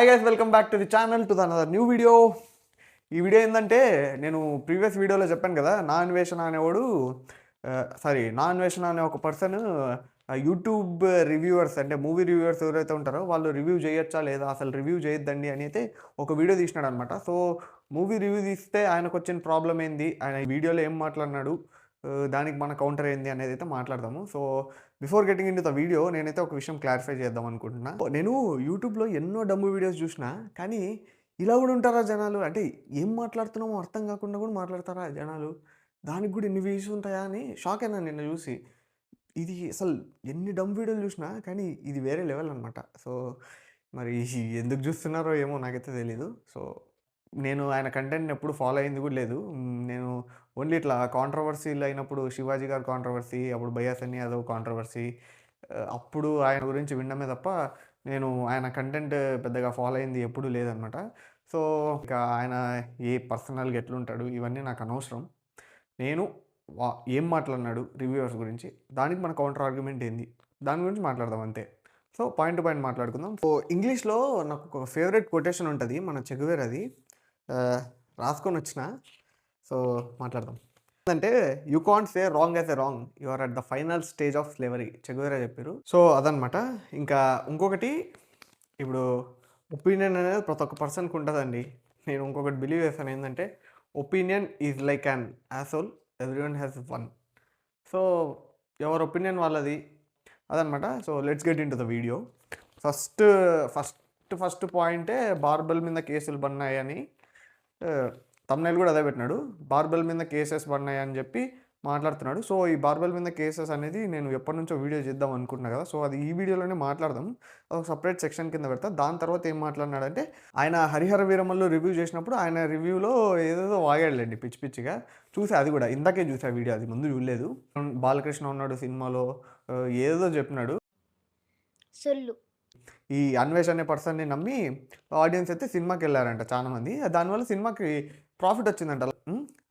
Hi guys, welcome back to the channel to another new video. ఈ video ఏంటంటే, నేను previous వీడియోలో చెప్పాను కదా, నా అన్వేషణ అనే ఒక పర్సన్ యూట్యూబ్ రివ్యూవర్స్ అంటే మూవీ రివ్యూవర్స్ ఎవరైతే ఉంటారో వాళ్ళు రివ్యూ చేయొచ్చా లేదా, అసలు రివ్యూ చేయొద్దండి అని అయితే ఒక వీడియో తీసినాడు అనమాట. సో మూవీ రివ్యూ తీస్తే ఆయనకు వచ్చిన ప్రాబ్లం ఏంది, ఆయన వీడియోలో ఏం మాట్లాడినాడు, దానికి మన కౌంటర్ ఏంది అనేది అయితే మాట్లాడదాము. So before getting in to the video నేనైతే ఒక విషయం క్లారిఫై చేద్దాం అనుకుంటున్నా. నేను యూట్యూబ్లో ఎన్నో డమ్ము వీడియోస్ చూసినా, కానీ ఇలా కూడా ఉంటారా జనాలు, అంటే ఏం మాట్లాడుతున్నామో అర్థం కాకుండా కూడా మాట్లాడతారా జనాలు, దానికి కూడా ఇన్ని వ్యూస్ ఉంటాయా అని షాక్ అయినా నిన్న చూసి. ఇది అసలు ఎన్ని డమ్ వీడియోలు చూసినా కానీ ఇది వేరే లెవెల్ అనమాట. సో మరి ఎందుకు చూస్తున్నారో ఏమో నాకైతే తెలీదు. సో నేను ఆయన కంటెంట్‌ని ఎప్పుడు ఫాలో అయింది కూడా లేదు. నేను ఓన్లీ ఇట్లా కాంట్రోవర్సీలు అయినప్పుడు 'శివాజీ' గారి కాంట్రోవర్సీ, అప్పుడు 'భయ్యా సన్నీ యాదవ్' కాంట్రోవర్సీ, అప్పుడు ఆయన గురించి వినడమే తప్ప నేను ఆయన కంటెంట్ పెద్దగా ఫాలో అయింది ఎప్పుడూ లేదనమాట. సో ఇంకా ఆయన ఏ పర్సనల్‌గా ఎట్లుంటాడు ఇవన్నీ నాకు అనవసరం. నేను ఏం మాట్లాడినాడు రివ్యూవర్స్ గురించి, దానికి మన కౌంటర్ ఆర్గ్యుమెంట్ ఏంది, దాని గురించి మాట్లాడదాం అంతే. సో పాయింట్ టు పాయింట్ మాట్లాడుకుందాం. సో ఇంగ్లీష్‌లో నాకు ఒక ఫేవరెట్ కొటేషన్ ఉంటది, మన చెగువేరది. రాసుకొని వచ్చిన. సో మాట్లాడదాం. అంటే you can't say wrong as a wrong, you are at the final stage of slavery, Che Guevara చెప్పారు. సో అదనమాట. ఇంకా ఇంకొకటి, ఇప్పుడు ఒపీనియన్ అనేది ప్రతి ఒక్క పర్సన్కి ఉంటుందండి. నేను ఇంకొకటి బిలీవ్ చేస్తాను, ఏంటంటే opinion is like an asshole, everyone has one. So ఎవరి ఒపీనియన్ వాళ్ళది, అదనమాట. So let's get into the video. First పాయింటే బార్బెల్ మీద కేసులు పడినాయని, తమ్నైల్ కూడా అదే పెట్టినాడు, బార్బెల్ మీద కేసెస్ పడినాయి అని చెప్పి మాట్లాడుతున్నాడు. సో ఈ బార్బెల్ మీద కేసెస్ అనేది నేను ఎప్పటి నుంచో వీడియో చేద్దాం అనుకుంటున్నా కదా, సో అది ఈ వీడియోలోనే మాట్లాడదాం. ఒక సపరేట్ సెక్షన్ కింద పెడతా. దాని తర్వాత ఏం మాట్లాడినాడంటే, ఆయన హరిహర వీరమల్లు రివ్యూ చేసినప్పుడు ఆయన రివ్యూలో ఏదేదో వాగాడులేండి పిచ్చి పిచ్చిగా. చూసా, అది కూడా ఇందాకే చూసా వీడియో, అది ముందు చూడలేదు. బాలకృష్ణ ఉన్నాడు సినిమాలో, ఏదో చెప్పినాడు. సొల్లు ఈ అన్వేష్ అనే పర్సన్ని నమ్మి ఆడియన్స్ అయితే సినిమాకి వెళ్ళారంట చాలామంది. దానివల్ల సినిమాకి ప్రాఫిట్ వచ్చిందంట.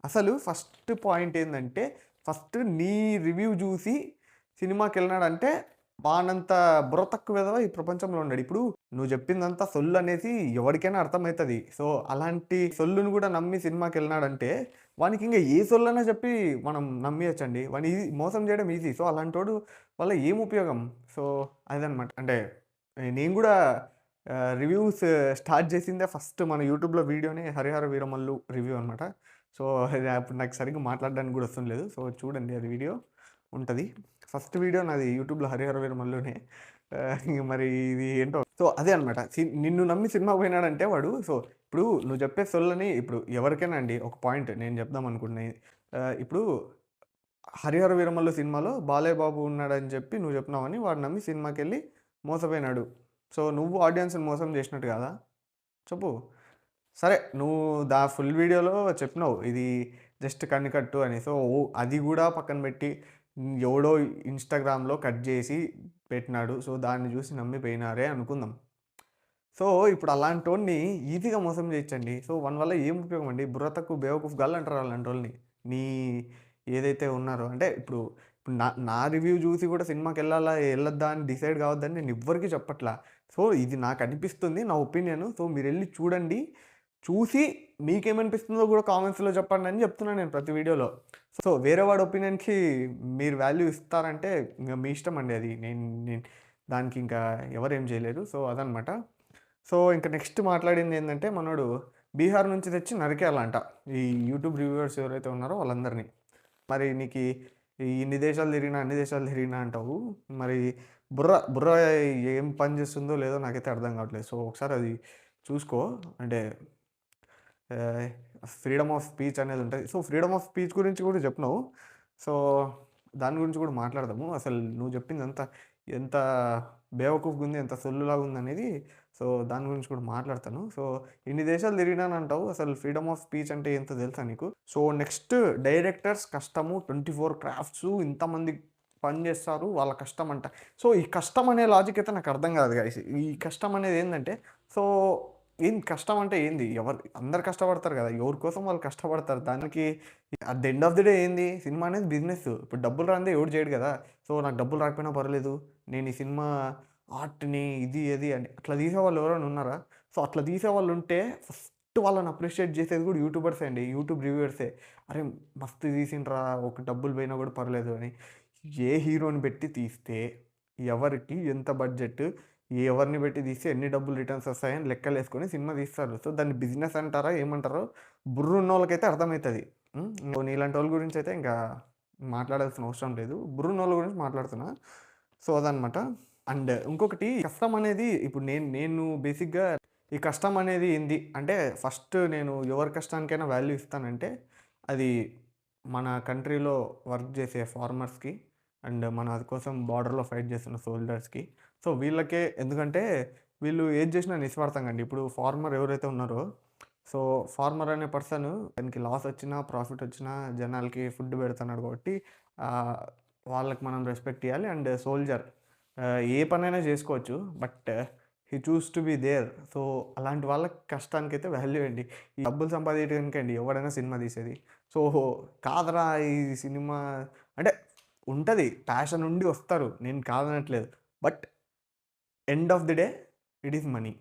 అసలు ఫస్ట్ పాయింట్ ఏంటంటే, ఫస్ట్ నీ రివ్యూ చూసి సినిమాకి వెళ్ళినాడంటే వానంత బుర్ర తక్కువ విధవ ఈ ప్రపంచంలో ఉన్నాడు. ఇప్పుడు నువ్వు చెప్పిందంతా సొల్లు అనేసి ఎవరికైనా అర్థమవుతుంది. సో అలాంటి సొల్లును కూడా నమ్మి సినిమాకి వెళ్ళినాడంటే వానికి ఇంకా ఏ సొల్లైనా చెప్పి మనం నమ్మియచ్చండి. వాని మోసం చేయడం ఈజీ. సో అలాంటి వాడు వల్ల ఏం ఉపయోగం. సో అదనమాట. అంటే నేను కూడా రివ్యూస్ స్టార్ట్ చేసిందే ఫస్ట్ మన యూట్యూబ్లో వీడియోనే హరిహర వీరమల్లు రివ్యూ అనమాట. సో అప్పుడు నాకు సరిగ్గా మాట్లాడడానికి కూడా వస్తుంది లేదు. సో చూడండి, అది వీడియో ఉంటుంది. ఫస్ట్ వీడియో నాది యూట్యూబ్లో హరిహర వీరమల్లునే. ఇంక మరి ఇది ఏంటో. సో అదే అనమాట. నిన్ను నమ్మి సినిమా పోయినాడంటే వాడు. సో ఇప్పుడు నువ్వు చెప్పే సొల్లని ఇప్పుడు ఎవరికైనా అండి, ఒక పాయింట్ నేను చెప్దాం అనుకుంటున్నాయి. ఇప్పుడు హరిహర వీరమల్లు సినిమాలో బాలయ్య బాబు ఉన్నాడని చెప్పి నువ్వు చెప్పినావని వాడు నమ్మి సినిమాకి వెళ్ళి మోసపోయినాడు. సో నువ్వు ఆడియన్స్ని మోసం చేసినట్టు కాదా చెప్పు. సరే, నువ్వు ఫుల్ వీడియోలో చెప్పినావు ఇది జస్ట్ కట్టు అని. సో అది కూడా పక్కన పెట్టి ఎవడో ఇన్స్టాగ్రామ్లో కట్ చేసి పెట్టినాడు, సో దాన్ని చూసి నమ్మిపోయినారే అనుకుందాం. సో ఇప్పుడు అలాంటి వాడిని ఈజీగా మోసం చేయొచ్చండి. సో వన్ వల్ల ఏం ఉపయోగం అండి, బుర్ర తక్కువ బేవకూఫ్ గల్ అంటారు అలాంటి వాళ్ళని. నీ ఏదైతే ఉన్నారో అంటే ఇప్పుడు నా రివ్యూ చూసి కూడా సినిమాకి వెళ్ళొద్దా అని డిసైడ్ కావద్దని నేను ఎవ్వరికీ చెప్పట్లా. సో ఇది నాకు అనిపిస్తుంది, నా ఒపీనియన్. సో మీరు వెళ్ళి చూడండి, చూసి మీకేమనిపిస్తుందో కూడా కామెంట్స్లో చెప్పండి అని చెప్తున్నాను నేను ప్రతి వీడియోలో. సో వేరే వాడి ఒపీనియన్కి మీరు వాల్యూ ఇస్తారంటే ఇంకా మీ ఇష్టం అండి, అది నేను దానికి ఇంకా ఎవరేం చేయలేరు. సో అదనమాట. సో ఇంకా నెక్స్ట్ మాట్లాడింది ఏంటంటే, మనోడు బీహార్ నుంచి తెచ్చి నరికేయాలంట ఈ యూట్యూబ్ రివ్యూవర్స్ ఎవరైతే ఉన్నారో వాళ్ళందరినీ. మరి నీకు ఇన్ని దేశాలు తిరిగినా అన్ని దేశాలు తిరిగినా అంటావు, మరి బుర్ర ఏం పని చేస్తుందో లేదో నాకైతే అర్థం కావట్లేదు. సో ఒకసారి అది చూసుకో. అంటే ఫ్రీడమ్ ఆఫ్ స్పీచ్ అనేది ఉంటుంది. సో ఫ్రీడమ్ ఆఫ్ స్పీచ్ గురించి కూడా చెప్పినావు. సో దాని గురించి కూడా మాట్లాడదాము. అసలు నువ్వు చెప్పింది ఎంత బేవకూఫ్గా ఉంది, ఎంత సొల్లులాగా ఉంది అనేది. సో దాని గురించి కూడా మాట్లాడతాను. సో ఇన్ని దేశాలు తిరిగినానంటావు, అసలు ఫ్రీడమ్ ఆఫ్ స్పీచ్ అంటే ఎంతో తెలుసా నీకు? సో నెక్స్ట్, డైరెక్టర్స్ కష్టము, 24 క్రాఫ్ట్స్, ఇంతమంది పని చేస్తారు, వాళ్ళ కష్టం అంట. సో ఈ కష్టం అనే లాజిక్ అయితే నాకు అర్థం కాదు గైస్. ఈ కష్టం అనేది ఏంటంటే, సో కష్టం అంటే ఏంది, అందరు కష్టపడతారు కదా, ఎవరి కోసం వాళ్ళు కష్టపడతారు. దానికి at the end of the day ఏంది, సినిమా అనేది బిజినెస్. ఇప్పుడు డబ్బులు రాందే ఎవడు చేయడు కదా. సో నాకు డబ్బులు రాకపోయినా పర్లేదు, నేను ఈ సినిమా ఆర్ట్ని ఇది అని అట్లా తీసేవాళ్ళు ఎవరైనా ఉన్నారా? సో అట్లా తీసేవాళ్ళు ఉంటే ఫస్ట్ వాళ్ళని అప్రిషియేట్ చేసేది కూడా యూట్యూబర్సే అండి. యూట్యూబ్ రివ్యూవర్సే. అరే! మస్తు తీసిండ్రా, ఒక డబ్బులు పోయినా కూడా పర్లేదు అని. ఏ హీరోని పెట్టి తీస్తే, ఎవరికి ఎంత బడ్జెట్, ఎవరిని పెట్టి తీస్తే ఎన్ని డబ్బులు రిటర్న్స్ వస్తాయని లెక్కలేసుకొని సినిమా తీస్తారు. సో దాన్ని బిజినెస్ అంటారా ఏమంటారో బుర్రున్నోళ్ళకైతే అర్థమైతది. నీలాంటోళ్ళ గురించయితే ఇంకా మాట్లాడాల్సిన అవసరం లేదు. బుర్రున్నోళ్ళ గురించి మాట్లాడుతున్నా. సో అదనమాట. అండ్ ఇంకొకటి కష్టం అనేది ఇప్పుడు నేను బేసిక్‌గా ఈ కష్టం అనేది ఏంది అంటే ఫస్ట్ నేను ఎవరి కష్టానికైనా వాల్యూ ఇస్తానంటే అది మన కంట్రీలో వర్క్ చేసే ఫార్మర్స్‌కి అండ్ మన కోసం బార్డర్‌లో ఫైట్ చేస్తున్న సోల్జర్స్‌కి. సో వీళ్ళకే ఎందుకంటే వీళ్ళు ఏది చేసినా నిస్వార్థంగా అండి. ఇప్పుడు ఫార్మర్ ఎవరైతే ఉన్నారో సో ఫార్మర్ అనే పర్సన్ తనకి లాస్ వచ్చినా, ప్రాఫిట్ వచ్చినా జనాలకి ఫుడ్ పెడుతున్నాడు కాబట్టి ఆహ్, వాళ్ళకి మనం రెస్పెక్ట్ ఇయ్యాలి. అండ్ సోల్జర్ ఏ పనైనా చేసుకోవచ్చు. But he choose to be there. So అలాంటి వాళ్ళ కష్టానికైతే వాల్యూ అండి. ఈ డబ్బులు సంపాదించడానికండి ఎవడైనా సినిమా తీసేది. సో కాదురా ఈ సినిమా అంటే ఉంటది. ప్యాషన్ ఉండి వస్తారు. నేను కాదనట్లేదు. But end of the day it is money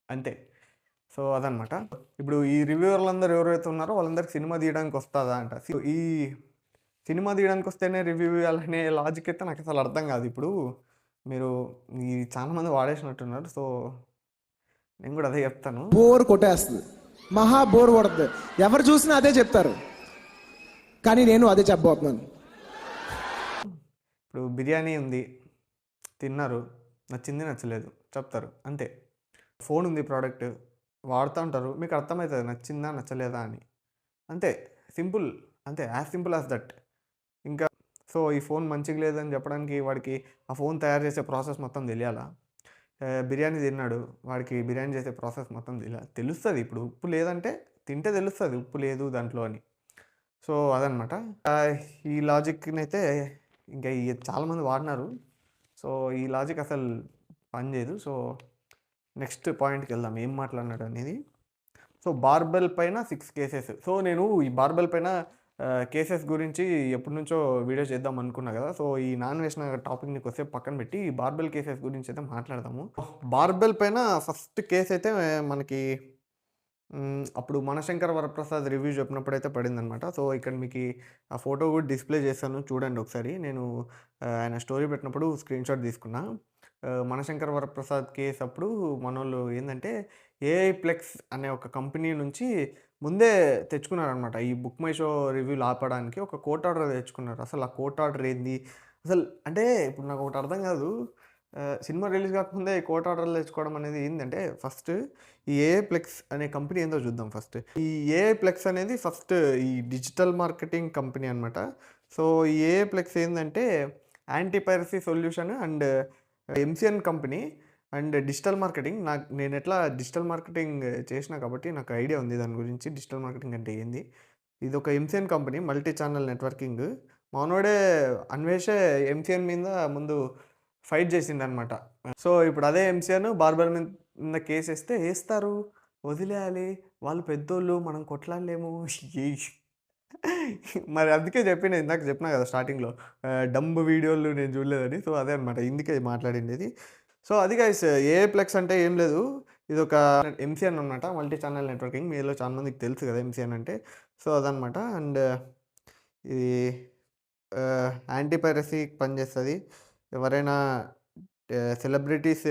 అంతే. సో అదనమాట. ఇప్పుడు ఈ రివ్యూవర్లందరూ ఎవరైతే ఉన్నారో వాళ్ళందరికి సినిమా తీయడానికి వస్తదా అంట. ఈ సినిమా తీయడానికి వస్తేనే రివ్యూ ఇవ్వాలనే లాజిక్ అయితే నాకసలు అర్థం కాదు. ఇప్పుడు మీరు ఈ చాలా మంది వాడేసినట్టున్నారు. సో నేను కూడా అదే చెప్తాను. బోర్ కొట్టేస్తుంది, మహా బోర్ కొడుతుంది. ఎవరు చూసినా అదే చెప్తారు, కానీ నేను అదే చెప్పబోతున్నాను. ఇప్పుడు బిర్యానీ ఉంది, తిన్నారు, నచ్చింది నచ్చలేదు చెప్తారు అంతే. ఫోన్ ఉంది ప్రోడక్ట్ వాడుతూ ఉంటారు, మీకు అర్థమవుతుంది నచ్చిందా నచ్చలేదా అని అంతే. సింపుల్ అంతే, యాజ్ సింపుల్ యాజ్ దట్. ఇంకా సో ఈ ఫోన్ మంచిగా లేదని చెప్పడానికి వాడికి ఆ ఫోన్ తయారు చేసే ప్రాసెస్ మొత్తం తెలియాలా? బిర్యానీ తిన్నాడు, వాడికి బిర్యానీ చేసే ప్రాసెస్ మొత్తం తెలుస్తుంది. ఇప్పుడు ఉప్పు లేదంటే తింటే తెలుస్తుంది ఉప్పు లేదు దాంట్లో అని. సో అదనమాట. ఈ లాజిక్ని అయితే ఇంకా చాలామంది వాడినారు. సో ఈ లాజిక్ అసలు పనిచేయదు. సో నెక్స్ట్ పాయింట్కి వెళ్దాం, ఏం మాట్లాడినాడు అనేది. సో బార్బెల్ పైన 6 కేసెస్. సో నేను ఈ బార్బెల్ పైన కేసెస్ గురించి ఎప్పటి నుంచో వీడియో చేద్దాం అనుకున్నా కదా. సో ఈ నాన్ వేసిన టాపిక్ని కొద్దిసేపు పక్కన పెట్టి ఈ బార్బెల్ కేసెస్ గురించి అయితే మాట్లాడదాము. బార్బెల్ పైన ఫస్ట్ కేసు అయితే మనకి అప్పుడు మనశంకర్ వరప్రసాద్ రివ్యూ చెప్పినప్పుడైతే పడిందనమాట. సో ఇక్కడ మీకు ఆ ఫోటో కూడా డిస్ప్లే చేశాను చూడండి ఒకసారి. నేను ఆయన స్టోరీ పెట్టినప్పుడు స్క్రీన్‌షాట్ తీసుకున్నా. మనశంకర్ వరప్రసాద్ కేస్ అప్పుడు మనోళ్ళు ఏందంటే ఏఐ ప్లెక్స్ అనే ఒక కంపెనీ నుంచి ముందే తెచ్చుకున్నారనమాట. ఈ బుక్ మై షో రివ్యూలు ఆపడానికి ఒక కోర్ట్ ఆర్డర్ తెచ్చుకున్నారు. అసలు ఆ కోర్ట్ ఆర్డర్ ఏంది? అసలు అంటే ఇప్పుడు నాకు ఒకటి అర్థం కాదు. సినిమా రిలీజ్ కాకముందే ఈ కోర్ట్ ఆర్డర్లు తెచ్చుకోవడం అనేది ఏందంటే ఫస్ట్ ఈ ఏఐ ప్లెక్స్ అనే కంపెనీ ఏందో చూద్దాం ఫస్ట్. ఈ ఏఐ ప్లెక్స్ అనేది ఫస్ట్ ఈ డిజిటల్ మార్కెటింగ్ కంపెనీ అనమాట. సో ఈ ఏఐ ప్లెక్స్ ఏందంటే anti piracy solution and MCN company and digital marketing. నేను ఎట్లా డిజిటల్ మార్కెటింగ్ చేసినా కాబట్టి నాకు ఐడియా ఉంది దాని గురించి. డిజిటల్ మార్కెటింగ్ అంటే ఏంది? ఇది ఒక MCN company, multi channel networking. మనోడే అన్వేషే ఎంసీఎన్ మీద ముందు ఫైట్ చేసిండనమాట. సో ఇప్పుడు అదే ఎంసీఎన్ బార్బెల్ మీద కేసు వేస్తే వేస్తారు, వదిలేయాలి. వాళ్ళు పెద్దోళ్ళు, మనం కొట్లాడలేము. మరి అందుకే చెప్పిన ఇందాక చెప్పినా కదా స్టార్టింగ్‌లో డంబ్ వీడియోలు నేను చూడలేదని. సో అదే అనమాట ఇందుకే మాట్లాడిండేది. సో అది గైస్ ఏఐ ప్లెక్స్ అంటే ఏం లేదు. ఇదొక ఎంసీఎన్ అనమాట, మల్టీ ఛానల్ నెట్వర్కింగ్. మీలో చాలా మందికి తెలుసు కదా ఎంసీఎన్ అంటే. సో అదనమాట. అండ్ ఇది యాంటీ పైరసీకి పనిచేస్తుంది. ఎవరైనా సెలబ్రిటీస్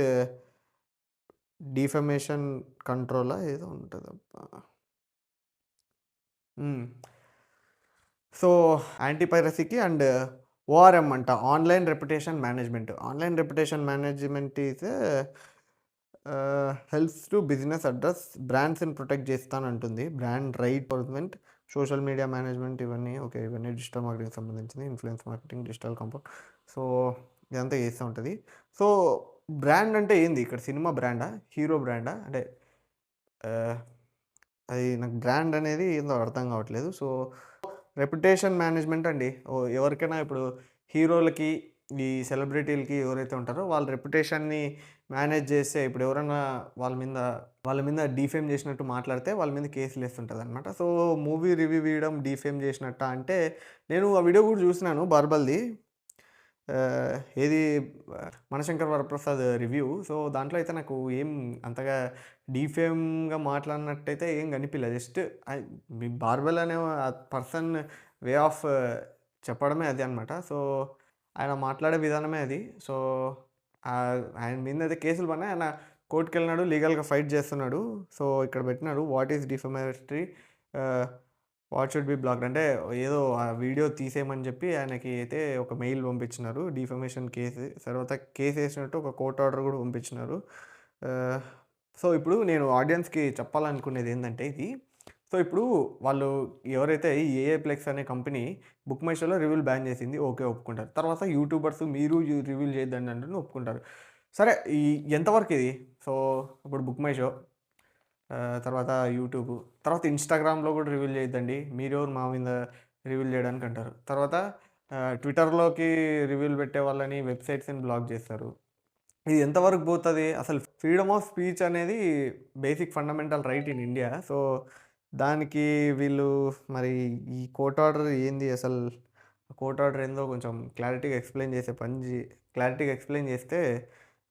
డిఫమేషన్ కంట్రోలా ఏదో ఉంటుందబ్బా. సో యాంటీ పైరసీకి అండ్ ఓఆర్ఎం అంట, online reputation management. Online reputation management is helps to business address బ్రాండ్స్ని ప్రొటెక్ట్ చేస్తానంటుంది. Brand right enforcement, social media management, ఇవన్నీ ఓకే. ఇవన్నీ డిజిటల్ మార్కెటింగ్ సంబంధించింది. Influence marketing, digital compound. So ఇదంతా చేస్తూ ఉంటుంది. సో బ్రాండ్ అంటే ఏంది ఇక్కడ? సినిమా బ్రాండా, హీరో బ్రాండా? అంటే అది నాకు బ్రాండ్ అనేది ఏందో అర్థం కావట్లేదు. సో రెప్యుటేషన్ మేనేజ్మెంట్ అండి. ఎవరికైనా ఇప్పుడు హీరోలకి, ఈ సెలబ్రిటీలకి ఎవరైతే ఉంటారో వాళ్ళ రెప్యుటేషన్ని మేనేజ్ చేస్తే ఇప్పుడు ఎవరైనా వాళ్ళ మీద డీఫేమ్ చేసినట్టు మాట్లాడితే వాళ్ళ మీద కేసులు వేస్తుంటుందన్నమాట. సో మూవీ రివ్యూ ఇవ్వడం డీఫేమ్ చేసినట్ట అంటే నేను ఆ వీడియో కూడా చూసినాను బార్బల్ది. ఏది మనశంకర్ వరప్రసాద్ రివ్యూ. సో, దాంట్లో అయితే నాకు ఏం అంతగా డీఫేమ్‌గా మాట్లాడినట్టయితే ఏం కనిపియలే. జస్ట్ మీ బార్బెల్ అనే పర్సన్ వే ఆఫ్ చెప్పడమే అది అనమాట. సో, ఆయన మాట్లాడే విధానమే అది. సో, ఆయన మీదనైతే కేసులు పడినాయి. ఆయన కోర్ట్‌కెళ్ళినాడు. లీగల్‌గా ఫైట్ చేస్తున్నాడు. సో, ఇక్కడ పెట్టినాడు what is defamatory what should be blocked అంటే ఏదో ఆ వీడియో తీసేయమని చెప్పి ఆయనకి అయితే ఒక మెయిల్ పంపించినారు. Defamation case. తర్వాత కేస్ ఏసినట్టు ఒక కోర్ట్ ఆర్డర్ కూడా పంపించినారు. సో, ఇప్పుడు నేను ఆడియన్స్‌కి చెప్పాలనుకునేది ఏందంటే ఇది. సో, ఇప్పుడు వాళ్ళు ఎవరైతే ఈ ఏఐ ప్లెక్స్ అనే కంపెనీ బుక్ మై షోలో రివ్యూలు బ్యాన్ చేసింది. ఓకే. ఒప్పుకుంటారు. తర్వాత యూట్యూబర్స్ మీరు రివ్యూలు చేయొద్దండి అంటే ఒప్పుకుంటారు. సరే ఈ ఎంతవరకు ఇది? సో, ఇప్పుడు బుక్ మై షో తర్వాత యూట్యూబు, తర్వాత ఇన్‌స్టాగ్రామ్‌లో కూడా రివీల్ చేయొద్దండి. మీరెవరు మా మీద రివీల్ చేయడానికి అంటారు. తర్వాత ట్విట్టర్‌లోకి రివ్యూలు పెట్టే వాళ్ళని వెబ్‌సైట్స్‌ని బ్లాక్ చేస్తారు. ఇది ఎంతవరకు పోతది? అసలు ఫ్రీడమ్ ఆఫ్ స్పీచ్ అనేది basic fundamental right in India. So, దానికి వీళ్ళు మరి ఈ కోర్ట్ ఆర్డర్ ఏంది అసలు? కోర్ట్ ఆర్డర్ ఏందో కొంచెం క్లారిటీగా ఎక్స్‌ప్లెయిన్ చేసే పని క్లారిటీగా ఎక్స్‌ప్లెయిన్ చేస్తే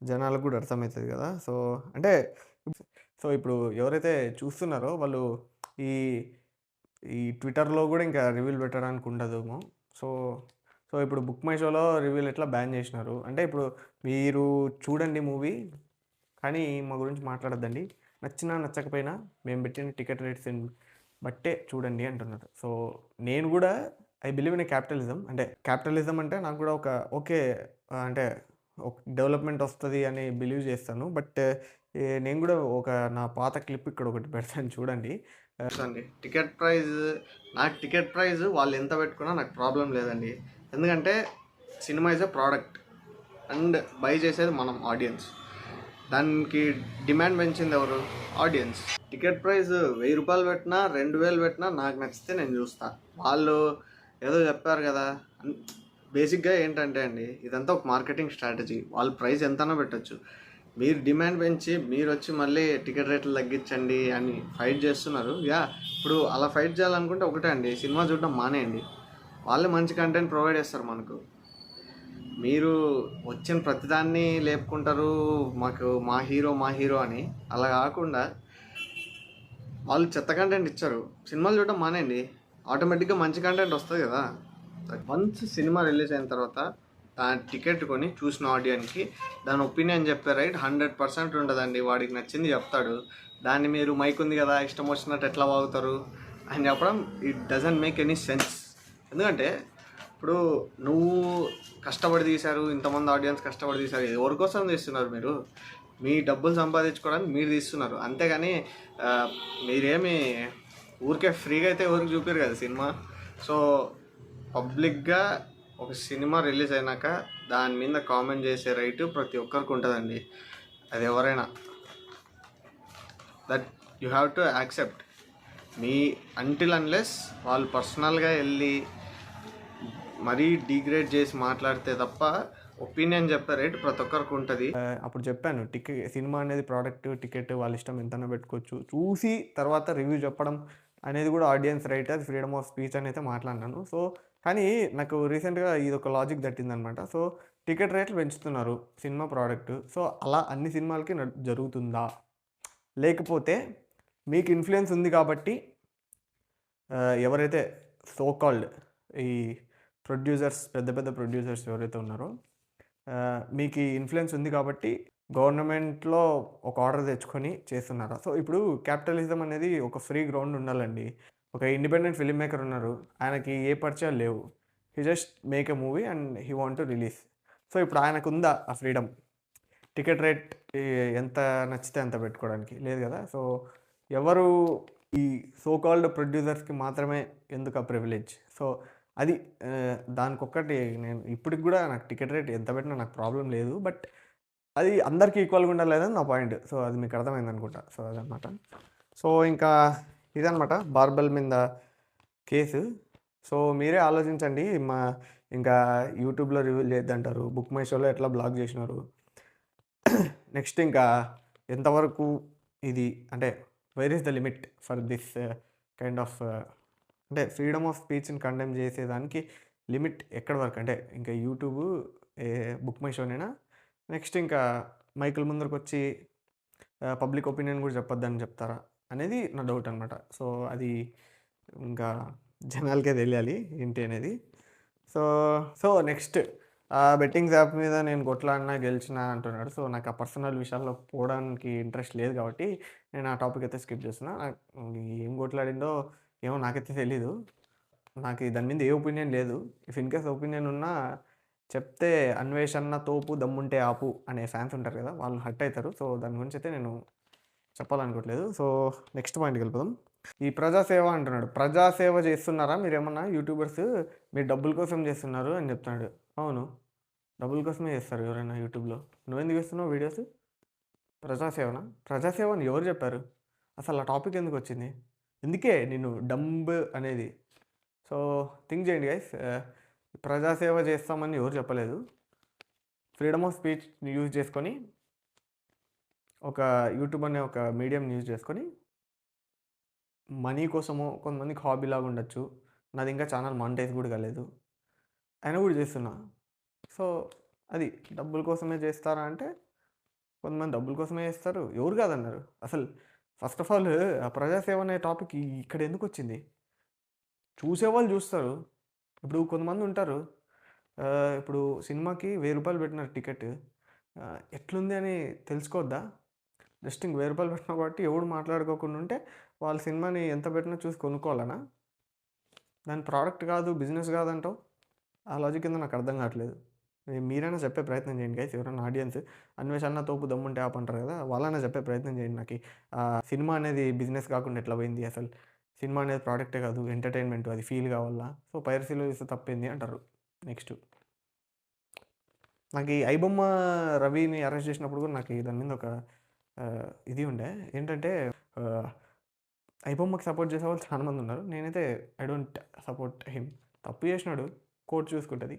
జనాలకు కూడా అర్థమైతది కదా! సో, అంటే ఇప్పుడు ఎవరైతే చూస్తున్నారో వాళ్ళు ఈ ఈ ట్విట్టర్‌లో గూడా ఇంకా రివ్యూలు పెట్టడానికి ఉండదేమో. సో, ఇప్పుడు బుక్ మై షోలో రివ్యూలు ఎట్లా బ్యాన్ చేసినారు. అంటే ఇప్పుడు మీరు చూడండి మూవీ, కానీ మా గురించి మాట్లాడొద్దండి. నచ్చినా నచ్చకపోయినా మేము పెట్టిన టికెట్ రేట్స్‌ని బట్టే చూడండి అంటున్నారు. సో, నేను గూడా I believe in a capitalism. అంటే క్యాపిటలిజం అంటే నాకు గూడా ఒక ఓకే. అంటే డెవలప్‌మెంట్ వస్తది అని బిలీవ్ చేస్తాను. బట్ నేను గూడా నా పాత క్లిప్ ఇక్కడ ఒకటి పెడతాను చూడండి. అండి టికెట్ ప్రైస్ వాళ్ళు ఎంత పెట్టుకున్నా నాకు ప్రాబ్లం లేదండి. ఎందుకంటే cinema is a product and by చేసేది మనం ఆడియన్స్. దానికి డిమాండ్ పెంచింది ఎవరు? ఆడియన్స్. టికెట్ ప్రైస్ ₹1000 పెట్టినా 2000 పెట్టినా నాకు నచ్చితే నేను చూస్తా. వాళ్ళు ఏదో చెప్పారు కదా. బేసిక్గా ఏంటంటే అండి ఇదంతా ఒక మార్కెటింగ్ స్ట్రాటజీ. వాళ్ళు ప్రైస్ ఎంతైనా పెట్టచ్చు. మీరు డిమాండ్ పెంచి మీరు వచ్చి మళ్ళీ టికెట్ రేట్లు తగ్గించండి అని ఫైట్ చేస్తున్నారు. ఇప్పుడు అలా ఫైట్ చేయాలనుకుంటే ఒకటే అండి, సినిమా చూడడం మానేయండి. వాళ్ళే మంచి కంటెంట్ ప్రొవైడ్ చేస్తారు మనకు. మీరు వచ్చిన ప్రతిదాన్ని లేపుకుంటారు మాకు మా హీరో అని. అలా కాకుండా వాళ్ళు చెత్త కంటెంట్ ఇచ్చారు, సినిమాలు చూడడం మానేయండి. ఆటోమేటిక్గా మంచి కంటెంట్ వస్తుంది కదా. వన్స్ సినిమా రిలీజ్ అయిన తర్వాత దాని టికెట్ కొని చూసిన ఆడియన్కి దాని ఒపీనియన్ చెప్పే రైట్ 100% ఉండదండి. వాడికి నచ్చింది చెప్తాడు. దాన్ని మీరు మైక్ ఉంది కదా ఇష్టం వచ్చినట్టు ఎట్లా వాగుతారు అని చెప్పడం it doesn't make any sense. ఎందుకంటే ఇప్పుడు నువ్వు కష్టపడి తీశారు, ఇంతమంది ఆడియన్స్ కష్టపడి తీశారు, ఎవరి కోసం తీస్తున్నారు? మీరు మీ డబ్బులు సంపాదించుకోవడానికి మీరు తీస్తున్నారు. అంతేగాని మీరేమి ఊరికే ఫ్రీగా అయితే ఎవరికి చూపారు కదా సినిమా. సో పబ్లిక్గా ఒక సినిమా రిలీజ్ అయినాక దాని మీద కామెంట్ చేసే రైటు ప్రతి ఒక్కరికి ఉంటుందండి. అది ఎవరైనా that you have to accept. Me until unless వాళ్ళు పర్సనల్గా వెళ్ళి మరీ డిగ్రేడ్ చేసి మాట్లాడితే తప్ప ఒపీనియన్ చెప్పే రేట్ ప్రతి ఒక్కరికి ఉంటుంది. అప్పుడు చెప్పాను సినిమా అనేది ప్రోడక్ట్, టికెట్ వాళ్ళ ఇష్టం ఎంతైనా పెట్టుకోవచ్చు. చూసి తర్వాత రివ్యూ చెప్పడం అనేది కూడా ఆడియన్స్ రైట్, అది ఫ్రీడమ్ ఆఫ్ స్పీచ్ అని అయితే మాట్లాడినాను. సో కానీ నాకు రీసెంట్గా ఇది ఒక లాజిక్ తట్టిందనమాట. సో టికెట్ రేట్లు పెంచుతున్నారు, సినిమా ప్రోడక్ట్. సో అలా అన్ని సినిమాలకి జరుగుతుందా? లేకపోతే మీకు ఇన్ఫ్లుయెన్స్ ఉంది కాబట్టి ఎవరైతే సో కాల్డ్ ఈ ప్రొడ్యూసర్స్, పెద్ద పెద్ద ప్రొడ్యూసర్స్ ఎవరైతే ఉన్నారో మీకు ఈ ఇన్ఫ్లుయెన్స్ ఉంది కాబట్టి గవర్నమెంట్లో ఒక ఆర్డర్ తెచ్చుకొని చేస్తున్నారా? సో ఇప్పుడు క్యాపిటలిజం అనేది ఒక ఫ్రీ గ్రౌండ్ ఉండాలండి. ఒక ఇండిపెండెంట్ ఫిల్మ్ మేకర్ ఉన్నారు, ఆయనకి ఏ పరిచయాలు లేవు. He just make a movie and he want to release. So ఇప్పుడు ఆయనకు ఉందా ఆ ఫ్రీడమ్? టికెట్ రేట్ ఎంత నచ్చితే అంత పెట్టుకోవడానికి లేదు కదా. సో ఎవరు ఈ సో కాల్డ్ ప్రొడ్యూసర్స్కి మాత్రమే ఎందుకు ఆ ప్రివిలేజ్? సో అది దానికొక్కటి నేను ఇప్పటికి కూడా నాకు టికెట్ రేట్ ఎంత పెట్టినా నాకు ప్రాబ్లం లేదు. బట్ అది అందరికీ ఈక్వల్గా ఉండాలేదని నా పాయింట్. సో అది మీకు అర్థమైంది అనుకుంటా. సో అదనమాట. సో ఇంకా ఇదనమాట బార్బెల్ మీద కేసు. సో మీరే ఆలోచించండి. ఇంకా యూట్యూబ్లో రివ్యూలు చేయొద్దంటారు, బుక్ మై షోలో ఎట్లా బ్లాక్ చేసినారు. నెక్స్ట్ ఇంకా ఎంతవరకు ఇది అంటే where is the limit for this kind of అంటే ఫ్రీడమ్ ఆఫ్ స్పీచ్ని కండెమ్ చేసేదానికి లిమిట్ ఎక్కడి వరకు? అంటే ఇంకా యూట్యూబ్ బుక్ మై షోనేనా? నెక్స్ట్ ఇంకా మైకుల ముందరకొచ్చి పబ్లిక్ ఒపీనియన్ కూడా చెప్పొద్దని చెప్తారా? అనేది నా డౌట్ అనమాట. సో, అది ఇంకా జనాలకే తెలియాలి ఏంటి అనేది. సో, నెక్స్ట్ బెట్టింగ్స్ యాప్ మీద నేను కొట్లాడినా, గెలిచినా అంటున్నాడు. సో, నాకు ఆ పర్సనల్ విషయాల్లో పోవడానికి ఇంట్రెస్ట్ లేదు కాబట్టి నేను ఆ టాపిక్ అయితే స్కిప్ చేస్తున్నా. ఏం కొట్లాడిండో ఏమో నాకైతే తెలీదు. నాకు దాని మీద ఏ ఒపీనియన్ లేదు. ఇఫ్ ఇన్ కేస్ ఒపీనియన్ ఉన్నా చెప్తే 'అన్వేషణ తోపు దమ్ముంటే ఆపు' అనే ఫ్యాన్స్ ఉంటారు కదా! వాళ్ళు హర్ట్ అయితారు. సో, దాని గురించి అయితే నేను చెప్పాలనుకోవట్లేదు. సో, నెక్స్ట్ పాయింట్‌కి వెళ్ళిపోదాం. ఈ ప్రజాసేవ అంటున్నాడు. ప్రజాసేవ చేస్తున్నారా మీరేమన్నా యూట్యూబర్స్? మీరు డబ్బుల కోసం చేస్తున్నారు అని చెప్తున్నాడు. అవును. డబ్బుల కోసమే చేస్తారు ఎవరైనా యూట్యూబ్‌లో. నువ్వెందుకు చేస్తున్నావు వీడియోస్? ప్రజాసేవనా? ప్రజాసేవ అని ఎవరు చెప్పారు? అసలు ఆ టాపిక్ ఎందుకొచ్చింది? ఇందుకే నేను డంబ్ అనేది. సో, థింక్ చేయండి గైస్. ప్రజాసేవ చేస్తామని ఎవరు చెప్పలేదు. ఫ్రీడమ్ ఆఫ్ స్పీచ్‌ని యూజ్ చేసుకొని ఒక యూట్యూబ్ అనే ఒక మీడియంని యూజ్ చేసుకొని మనీ కోసమో కొంతమందికి హాబీలాగా ఉండొచ్చు. నాది ఇంకా ఛానల్ మానిటైజ్ కూడా కాలేదు. అయినా కూడా చేస్తున్నా. సో, అది డబ్బుల కోసమే చేస్తారా అంటే కొంతమంది డబ్బుల కోసమే చేస్తారు. ఎవరు కాదన్నారు. అసలు ఫస్ట్ ఆఫ్ ఆల్ ఆ ప్రజాసేవ అనే టాపిక్ ఇక్కడ ఎందుకొచ్చింది? చూసేవాళ్ళు చూస్తారు. ఇప్పుడు కొంతమంది ఉంటారు. ఇప్పుడు సినిమాకి రూ. 1000 పెట్టినారు టికెట్. ఎట్లుంది అని తెలుసుకోవద్దా? జస్ట్ ఇంక రూ. 1000 పెట్టినా కాబట్టి ఎవడు మాట్లాడుకోకుండా ఉంటే వాళ్ళ సినిమాని ఎంత పెట్టినా చూసి కొనుక్కోవాలనా? దాని ప్రోడక్ట్ కాదు, బిజినెస్ కాదంటావు? ఆ లాజిక్ ఏందో నాకు అర్థం కావట్లేదు. మీరైనా చెప్పే ప్రయత్నం చేయండి గైస్. ఎవరైనా ఆడియన్స్ 'అన్వేషణ తోపు దమ్ముంటే ఆపు' అంటారు కదా! వాళ్ళైనా చెప్పే ప్రయత్నం చేయండి నాకి. సినిమా అనేది బిజినెస్ కాకుండా ఎట్లా పోయింది అసలు? సినిమా అనేది ప్రోడక్టే కాదు, ఎంటర్‌టైన్‌మెంట్, అది ఫీల్ కావాలా? సో, పైరసీలో చూస్తే తప్పేంది అంటారు. నెక్స్ట్ నాకు ఈ 'ఐబొమ్మ' రవిని అరెస్ట్ చేసినప్పుడు కూడా నాకు దాని మీద ఒక ఇది ఉండే. ఏంటంటే ఆహ్, 'ఐబొమ్మకి' సపోర్ట్ చేసేవాళ్ళు చాలా మంది ఉన్నారు. నేనైతే ఐ డోంట్ సపోర్ట్ హిమ్. తప్పు చేసినాడు, కోర్ట్ చూసుకుంటది.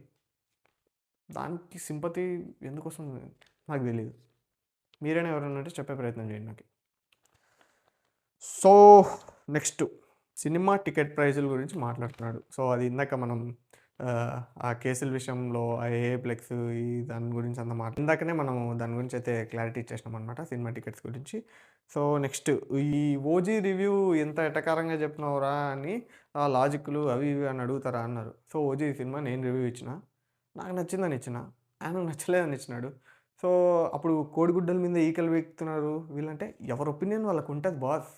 దానికి సింపతి ఎందుకొస్తుంది నాకు తెలీదు. మీరైనా ఎవరైనా ఉంటే చెప్పే ప్రయత్నం చేయండి నాకు. సో, నెక్స్ట్ సినిమా టికెట్ ప్రైజుల గురించి మాట్లాడుతున్నాడు. సో, అది ఇందాక మనం ఆ కేసుల విషయంలో ఆ ఏఏప్లెక్స్ ఈ దాని గురించి అంతా ఇందాకనే మనము దాని గురించి అయితే క్లారిటీ ఇచ్చేసినామనమాట సినిమా టికెట్స్ గురించి. సో, నెక్స్ట్ ఈ 'ఓజీ' రివ్యూ ఎంత ఎటకారంగా చెప్పినావురా అని లాజిక్‌లు అవి ఇవి అని అడుగుతారా అన్నారు. సో, 'ఓజీ' సినిమా నేను రివ్యూ ఇచ్చిన. నాకు నచ్చిందని ఇచ్చిన. ఆయనకు నచ్చలేదని ఇచ్చినాడు. సో, అప్పుడు కోడిగుడ్డల మీద ఈకలు వీకుతున్నారు వీళ్ళంటే ఎవరి ఒపీనియన్ వాళ్ళకుంటది బాస్.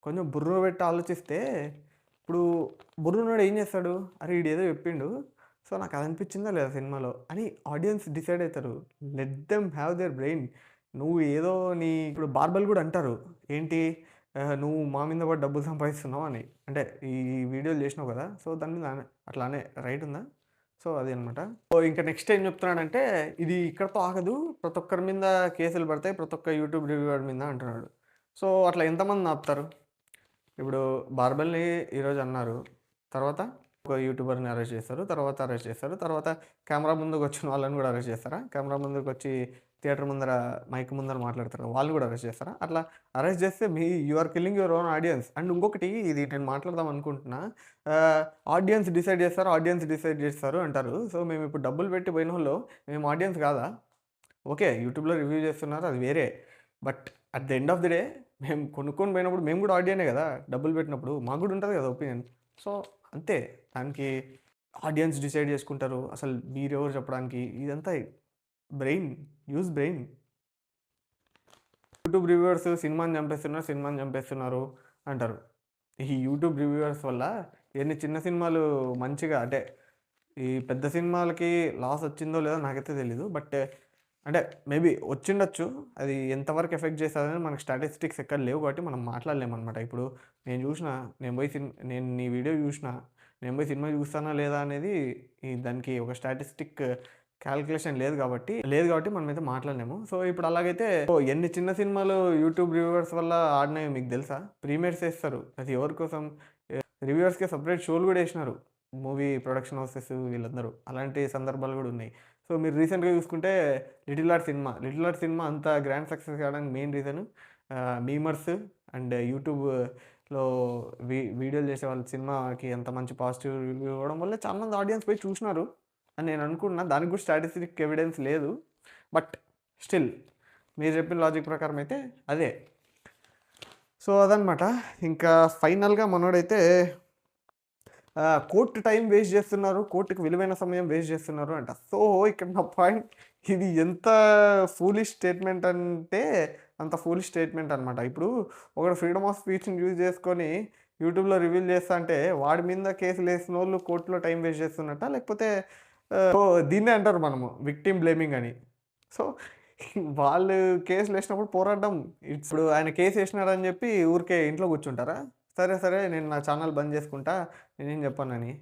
కొంచెం బుర్ర పెట్టి ఆలోచిస్తే ఇప్పుడు బుర్రున్నోడు ఏం చేస్తాడు? అరే! ఈడేదో చెప్పిండు. సో, నాకు అది అనిపించిందా లేదా సినిమాలో అని ఆడియన్స్ డిసైడ్ అయితారు. Let them have their brain. నువ్వు ఏదో ఇప్పుడు బార్బర్‌లు కూడా అంటారు. ఏంటి నువ్వు మా మీద పడి డబ్బులు సంపాదిస్తున్నావు అని. అంటే ఈ వీడియోలు చేసినావు కదా! సో, దాని మీద అట్లా అనే రైట్ ఉందా? సో, అది అనమాట. సో, ఇంకా నెక్స్ట్ ఏం చెప్తున్నాడంటే ఇది ఇక్కడితో ఆగదు. ప్రతి ఒక్కరి మీద కేసులు పడతాయి. ప్రతి ఒక్క యూట్యూబ్ రివ్యూవర్ మీద అంటున్నాడు. సో, అట్లా ఎంతమందిని ఆపుతారు? ఇప్పుడు 'బార్బెల్‌ని' ఈరోజు అన్నారు. తర్వాత ఒక యూట్యూబర్‌ని అరెస్ట్ చేస్తారు. తర్వాత అరెస్ట్ చేస్తారు. తర్వాత కెమెరా ముందుకొచ్చిన వాళ్ళని కూడా అరెస్ట్ చేస్తారా? కెమెరా ముందుకొచ్చి థియేటర్ ముందర మైక్ ముందర మాట్లాడతారు. వాళ్ళని కూడా అరెస్ట్ చేస్తారా? అట్లా అరెస్ట్ చేస్తే you are killing your own audience. And ఇంకొకటి ఇది నేను మాట్లాడదాం అనుకుంటున్నా. ఆడియన్స్ డిసైడ్ చేస్తారు. ఆడియన్స్ డిసైడ్ చేస్తారు అంటారు. సో, మేము ఇప్పుడు డబ్బులు పెట్టి పోయినోళ్ళు మేము ఆడియన్స్ కాదా? ఓకే. యూట్యూబ్‌లో రివ్యూ చేస్తున్నారు అది వేరే. But at the end of the day మేము కొనుక్కొని పోయినప్పుడు మేము కూడా ఆడియనే కదా! డబ్బులు పెట్టినప్పుడు మాకు కూడా ఉంటది కదా ఒపీనియన్. సో, అంతే. దానికి ఆడియన్స్ డిసైడ్ చేసుకుంటారు. అసలు మీరెవరు చెప్పడానికి? ఇదంతా brain. Use brain. YouTube reviewers సినిమాని చంపేస్తున్నారు అంటారు. ఈ యూట్యూబ్ రివ్యూవర్స్ వల్ల ఎన్ని చిన్న సినిమాలు మంచిగా అంటే ఈ పెద్ద సినిమాలకి లాస్ వచ్చిందో లేదో నాకైతే తెలీదు. బట్ అంటే మేబీ వచ్చిండొచ్చు. అది ఎంతవరకు ఎఫెక్ట్ చేస్తదని మనకు స్టాటిస్టిక్స్ ఎక్కడ లేవు కాబట్టి మనం మాట్లాడలేమనమాట. ఇప్పుడు నేను నీ వీడియో చూసినా, నేను పోయి సినిమా చూస్తానా లేదా అనేది దానికి ఒక స్టాటిస్టిక్ క్యాలిక్యులేషన్ లేదు కాబట్టి మనమైతే మాట్లాడలేము. సో, ఇప్పుడు అలాగైతే ఎన్ని చిన్న సినిమాలు యూట్యూబ్ రివ్యూవర్స్ వల్ల ఆడినాయో మీకు తెలుసా? ప్రీమియర్స్ ఏస్తారు. అది ఎవరి కోసం? రివ్యూవర్స్‌కే సెపరేట్ షోలు కూడా ఏసినారు. మూవీ ప్రొడక్షన్ హౌసెస్ వీళ్ళందరూ. అలాంటి సందర్భాలు కూడా ఉన్నాయి. సో, మీరు రీసెంట్‌గా చూసుకుంటే 'లిటిల్ ఆర్ట్' సినిమా అంత గ్రాండ్ సక్సెస్ కావడానికి మెయిన్ రీజన్ మీమర్స్ అండ్ యూట్యూబ్‌లో వీడియోలు చేసే వాళ్ళ సినిమాకి ఎంత మంచి పాజిటివ్ రివ్యూ ఇవ్వడం వల్ల చాలా మంది ఆడియన్స్ పోయి చూసినారు. అని నేను అనుకున్నా. దానికి కూడా స్టాటిస్టిక్ ఎవిడెన్స్ లేదు. బట్ స్టిల్ మీరు చెప్పిన లాజిక్ ప్రకారం అయితే అదే. సో అదనమాట. ఇంకా ఫైనల్గా మనోడైతే కోర్టు టైం వేస్ట్ చేస్తున్నారు, కోర్టుకి విలువైన సమయం వేస్ట్ చేస్తున్నారు అంట. సో ఇక్కడ నా పాయింట్, ఇది ఎంత ఫూలిష్ స్టేట్మెంట్ అంటే అంత ఫూలిష్ స్టేట్మెంట్ అనమాట. ఇప్పుడు ఒకడు ఫ్రీడమ్ ఆఫ్ స్పీచ్ని యూజ్ చేసుకొని యూట్యూబ్లో రివీల్ చేస్తా అంటే వాడి మీద కేసులు వేసిన వాళ్ళు కోర్టులో టైం వేస్ట్ చేస్తున్నట్ట, లేకపోతే సో దీన్నే అంటారు మనము విక్టిమ్ బ్లేమింగ్ అని. సో వాళ్ళు కేసులు వేసినప్పుడు పోరాడడం. ఇప్పుడు ఆయన కేసు వేసినారని చెప్పి ఊరికే ఇంట్లో కూర్చుంటారా? సరే సరే నేను నా ఛానల్ బంద్ చేసుకుంటా, నేనేం చెప్పానని.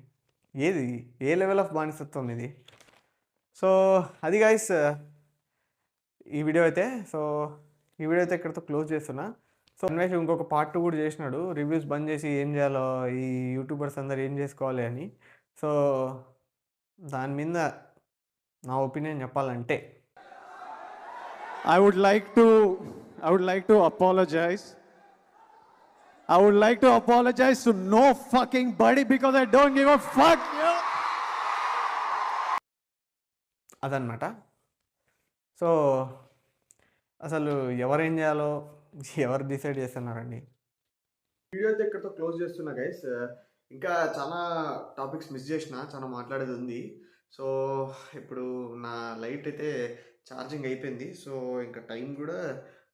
ఏది ఏ లెవెల్ ఆఫ్ బానిసత్వం ఇది? సో అది గైస్ ఈ వీడియో అయితే. సో ఈ వీడియో అయితే ఇక్కడితో క్లోజ్ చేస్తున్నా. సో అన్వేష్ ఇంకొక పార్ట్ 2 కూడా చేసినాడు, రివ్యూస్ బంద్ చేసి ఏం చేయాలో ఈ యూట్యూబర్స్ అందరు ఏం చేసుకోవాలి అని. సో దాని మీద నా ఒపీనియన్ చెప్పాలంటే I would like to apologize. I would like to apologize to no fucking buddy because I don't give a fuck. అదనమాట. సో అసలు ఎవరేం చేయాలో ఎవరు డిసైడ్ చేస్తున్నారండి. వీడియో అయితే ఇక్కడితో క్లోజ్ చేస్తున్నా గైస్. ఇంకా చాలా టాపిక్స్ మిస్ చేసిన, చాలా మాట్లాడేది ఉంది. సో ఇప్పుడు నా లైట్ అయితే ఛార్జింగ్ అయిపోయింది. సో ఇంకా టైం కూడా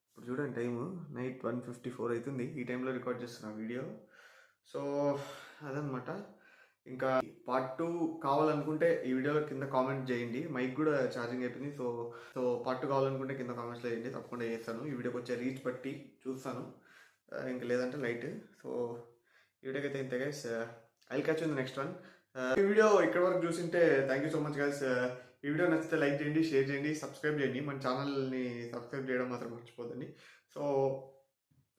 ఇప్పుడు చూడండి, టైము నైట్ 1:54 అవుతుంది. ఈ టైంలో రికార్డ్ చేస్తున్నా వీడియో. సో అదనమాట. ఇంకా పార్ట్ 2 కావాలనుకుంటే ఈ వీడియో కింద కామెంట్ చేయండి. మైక్ కూడా ఛార్జింగ్ అయిపోయింది. సో పార్ట్ 2 కావాలనుకుంటే కింద కామెంట్స్లో చేయండి, తప్పకుండా చేస్తాను. ఈ వీడియోకి వచ్చే రీచ్ బట్టి చూస్తాను, ఇంకా లేదంటే లైట్. సో ఈ వీడియోకి అయితే ఇంతే guys. I will catch you in the next one. ఈ వీడియో ఇక్కడ వరకు చూసింటే thank you so much guys. ఈ వీడియో నచ్చితే లైక్ చేయండి, షేర్ చేయండి, సబ్స్క్రైబ్ చేయండి. మన ఛానల్ని సబ్స్క్రైబ్ చేయడం మాత్రం మర్చిపోదండి. సో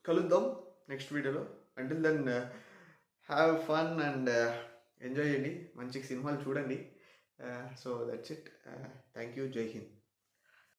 కలుద్దాం నెక్స్ట్ వీడియోలో. Until then have fun and enjoy చేయండి, మంచి సినిమాలు చూడండి. So that's it. Thank you. జై హింద్.